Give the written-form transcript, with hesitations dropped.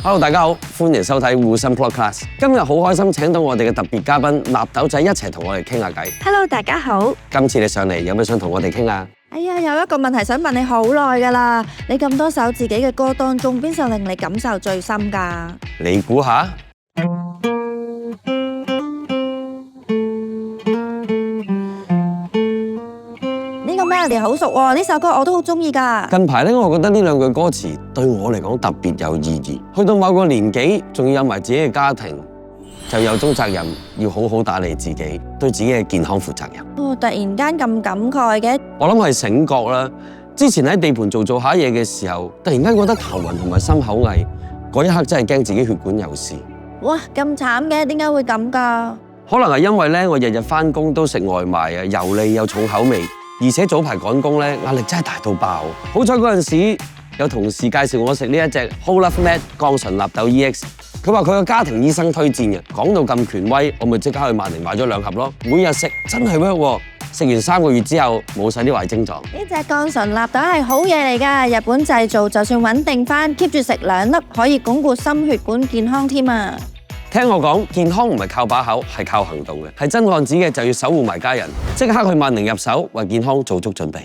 Hello， 大家好，歡迎收睇護心 Podcast。今日好開心請到我哋嘅特別嘉賓納豆仔一齊同我哋傾下偈。Hello， 大家好。今次你上嚟有咩想同我哋傾啊？哎呀，有一個問題想問你好耐㗎啦。你咁多首自己嘅歌當中，邊首令你感受最深㗎？你估下？呢個 melody 好熟喎，呢首歌我都好中意㗎。近排咧，我覺得呢兩句歌詞對我嚟講特別有意義。去到某個年紀，仲要有埋自己嘅家庭，就有種責任要好好打理自己，對自己嘅健康負責任。哦，突然間咁感慨嘅。我諗係醒覺啦。之前喺地盤做下嘢嘅時候，突然間覺得頭暈同埋心口翳，嗰一刻真係驚自己血管有事。哇，咁慘嘅，點解會咁㗎？可能係因為咧，我日日返工都食外賣啊，油膩又重口味。而且早排趕工咧，壓力真係大到爆。好彩嗰陣時有同事介紹我食呢一隻 Whole Love Med 降醇納豆 EX， 佢話佢個家庭醫生推薦嘅，講到咁權威，我咪即刻去萬寧買咗2盒咯。每日食真係 work 喎，食完3個月之後冇晒啲壞症狀。呢隻降醇納豆係好嘢嚟㗎，日本製造，就算穩定返 keep 住食2粒，可以鞏固心血管健康添啊！聽我講，健康唔係靠把口，係靠行動嘅，係真漢子嘅就要守護埋家人，即刻去萬寧入手，為健康做足準備。